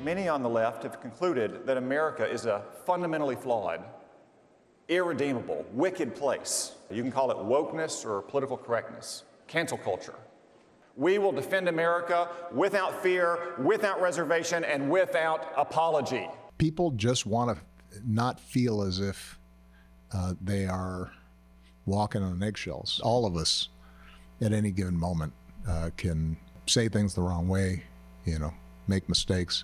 Many on the left have concluded that America is a fundamentally flawed, irredeemable, wicked place. You can call it wokeness or political correctness, cancel culture. We will defend America without fear, without reservation, and without apology. People just want to not feel as if they are walking on eggshells. All of us at any given moment can say things the wrong way, make mistakes.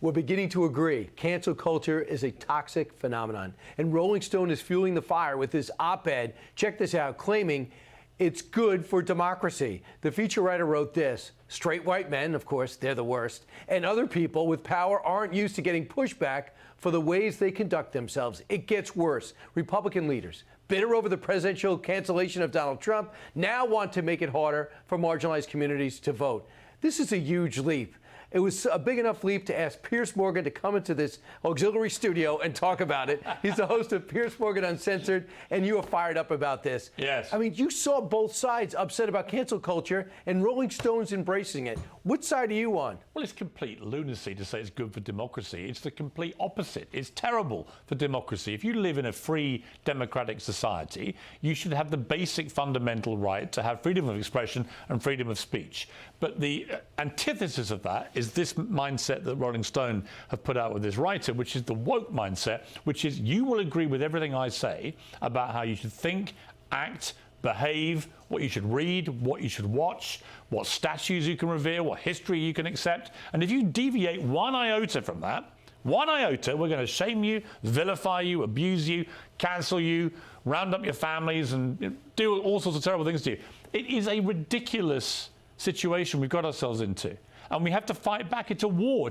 We're beginning to agree. Cancel culture is a toxic phenomenon. And Rolling Stone is fueling the fire with this op-ed, check this out, claiming it's good for democracy. The feature writer wrote this: straight white men, of course, they're the worst, and other people with power aren't used to getting pushback for the ways they conduct themselves. It gets worse. Republican leaders, bitter over the presidential cancellation of Donald Trump, now want to make it harder for marginalized communities to vote. This is a huge leap. It was a big enough leap to ask Piers Morgan to come into this auxiliary studio and talk about it. He's the host of Piers Morgan Uncensored, and you are fired up about this. Yes. I mean, you saw both sides upset about cancel culture and Rolling Stone's embracing it. What side are you on? Well, it's complete lunacy to say it's good for democracy. It's the complete opposite. It's terrible for democracy. If you live in a free democratic society, you should have the basic fundamental right to have freedom of expression and freedom of speech. But the antithesis of that is this mindset that Rolling Stone have put out with this writer, which is the woke mindset, which is you will agree with everything I say about how you should think, act, behave, what you should read, what you should watch, what statues you can revere, what history you can accept. And if you deviate one iota from that, one iota, we're going to shame you, vilify you, abuse you, cancel you, round up your families and do all sorts of terrible things to you. It is a ridiculous situation we've got ourselves into. And we have to fight back. It's a war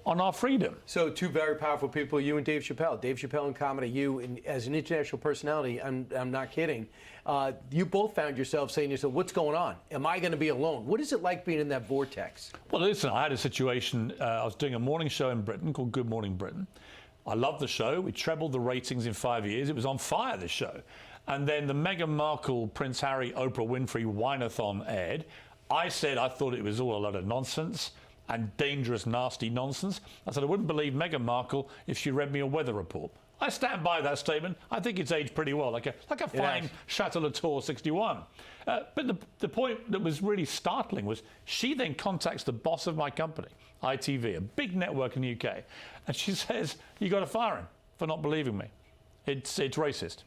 on our freedom. So two very powerful people, you and Dave Chappelle. Dave Chappelle in comedy, as an international personality, I'm not kidding. You both found yourself saying to yourself, what's going on? Am I going to be alone? What is it like being in that vortex? Well, listen, I had a situation. I was doing a morning show in Britain called Good Morning Britain. I loved the show. We trebled the ratings in 5 years. It was on fire, this show. And then the Meghan Markle, Prince Harry, Oprah Winfrey wine-a-thon aired. I said I thought it was all a lot of nonsense and dangerous, nasty nonsense. I said I wouldn't believe Meghan Markle if she read me a weather report. I stand by that statement. I think it's aged pretty well, like a fine Chateau Latour 61. But the point that was really startling was she then contacts the boss of my company, ITV, a big network in the UK, and she says, you got to fire him for not believing me. It's racist.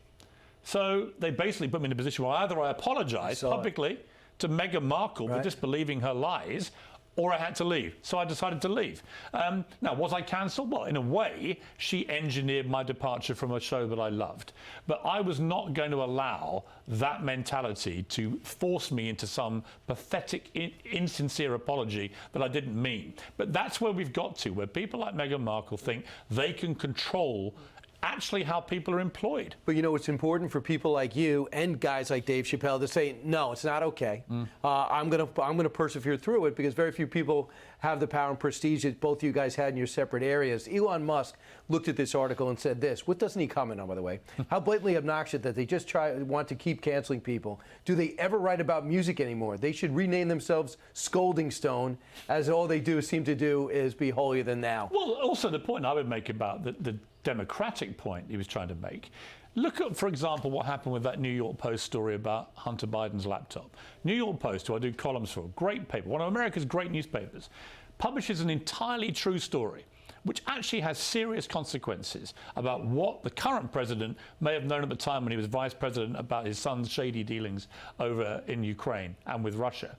So they basically put me in a position where either I apologise publicly to Meghan Markle for disbelieving her lies, or I had to leave. So I decided to leave. Now, was I cancelled? Well, in a way, she engineered my departure from a show that I loved. But I was not going to allow that mentality to force me into some pathetic, insincere apology that I didn't mean. But that's where we've got to, where people like Meghan Markle think they can control actually how people are employed. But it's important for people like you and guys like Dave Chappelle to say, no, it's not okay. I'm gonna persevere through it, because very few people have the power and prestige that both you guys had in your separate areas. Elon Musk looked at this article and said this. What doesn't he comment on, by the way? How blatantly obnoxious that they just want to keep canceling people. Do they ever write about music anymore? They should rename themselves Scolding Stone, as all they do seem to do is be holier than thou. Well, also the point I would make about the democratic point he was trying to make. Look at, for example, what happened with that New York Post story about Hunter Biden's laptop. New York Post, who I do columns for, great paper, one of America's great newspapers, publishes an entirely true story, which actually has serious consequences about what the current president may have known at the time when he was vice president about his son's shady dealings over in Ukraine and with Russia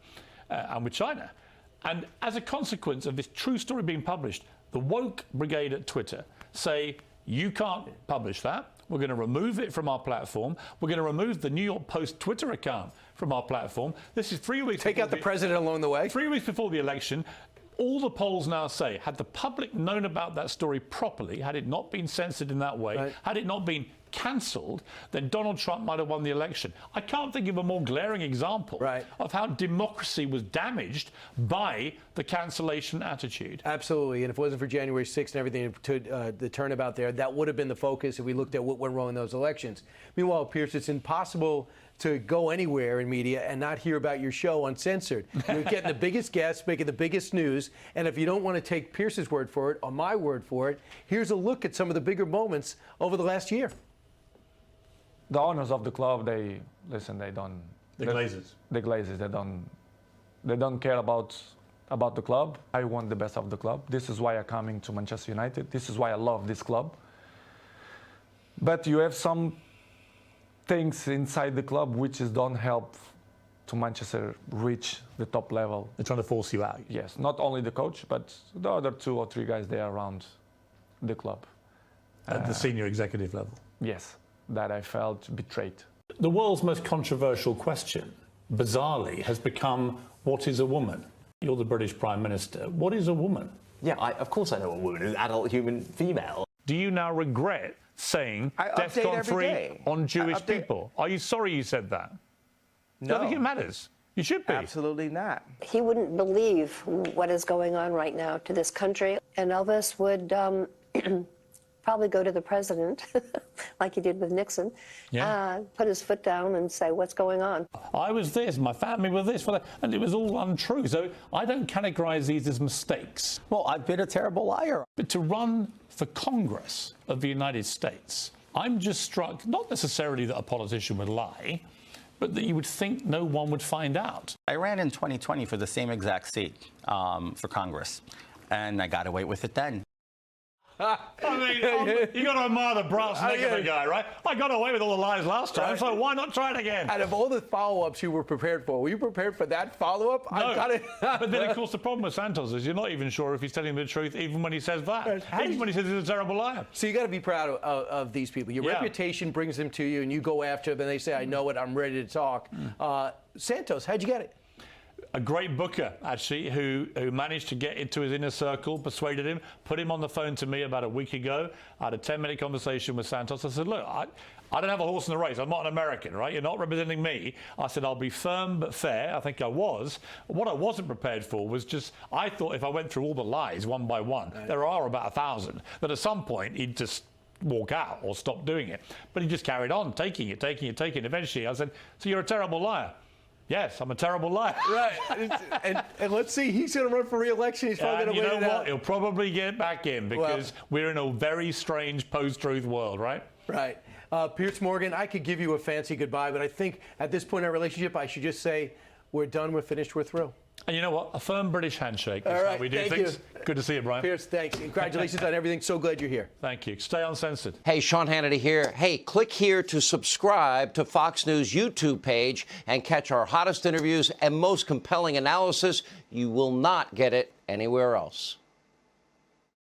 and with China. And as a consequence of this true story being published, the woke brigade at Twitter say, you can't publish that. We're going to remove it from our platform. We're going to remove the New York Post Twitter account from our platform. This is 3 weeks. Take out the president along the way. 3 weeks before the election. All the polls now say, had the public known about that story properly, had it not been censored in that way, had it not been cancelled, then Donald Trump might have won the election. I can't think of a more glaring example of how democracy was damaged by the cancellation attitude. Absolutely. And if it wasn't for January 6th and everything, the turnabout there, that would have been the focus if we looked at what went wrong in those elections. Meanwhile, Piers, it's impossible to go anywhere in media and not hear about your show uncensored. You're getting the biggest guests, making the biggest news, and if you don't want to take Piers's word for it or my word for it, here's a look at some of the bigger moments over the last year. The owners of the club, they don't. The Glazers. The Glazers, they don't care about the club. I want the best of the club. This is why I'm coming to Manchester United. This is why I love this club. But you have some things inside the club which don't help to Manchester reach the top level. They're trying to force you out. Yes, not only the coach, but the other 2 or 3 guys there around the club. At the senior executive level. Yes, that I felt betrayed. The world's most controversial question, bizarrely, has become, what is a woman? You're the British Prime Minister. What is a woman? Yeah, of course I know a woman, an adult human female. Do you now regret saying DEFCON 3 on Jewish people? Are you sorry you said that? No. I think it matters. You should be. Absolutely not. He wouldn't believe what is going on right now to this country, and Elvis would probably go to the president, like he did with Nixon, put his foot down and say, what's going on? I was this, my family was this, and it was all untrue. So I don't categorize these as mistakes. Well, I've been a terrible liar. But to run for Congress of the United States, I'm just struck, not necessarily that a politician would lie, but that you would think no one would find out. I ran in 2020 for the same exact seat for Congress, and I got away with it then. I mean, you got to admire the brass neck of the guy, right? I got away with all the lies last time, so why not try it again? Out of all the follow-ups you were prepared for, were you prepared for that follow-up? No. But then, of course, the problem with Santos is you're not even sure if he's telling the truth, even when he says that. Even when he says he's a terrible liar. So you got to be proud of these people. Your reputation brings them to you, and you go after them, and they say, I know it, I'm ready to talk. Santos, how'd you get it? A great booker, actually, who managed to get into his inner circle, persuaded him, put him on the phone to me about a week ago. I had a 10-minute conversation with Santos. I said, look, I don't have a horse in the race. I'm not an American, right? You're not representing me. I said, I'll be firm but fair. I think I was. What I wasn't prepared for was just, I thought if I went through all the lies one by one, there are about 1,000, that at some point he'd just walk out or stop doing it. But he just carried on, taking it. Eventually, I said, so you're a terrible liar. Yes, I'm a terrible liar. Right. and let's see, he's going to run for re-election. He's probably going to win it out. You know what? He'll probably get back in because we're in a very strange post-truth world, right? Right. Piers Morgan, I could give you a fancy goodbye, but I think at this point in our relationship, I should just say, we're done, we're finished, we're through. And you know what? A firm British handshake is how we do things. Good to see you, Brian. Piers, thanks. Congratulations on everything. So glad you're here. Thank you. Stay uncensored. Hey, Sean Hannity here. Hey, click here to subscribe to Fox News YouTube page and catch our hottest interviews and most compelling analysis. You will not get it anywhere else.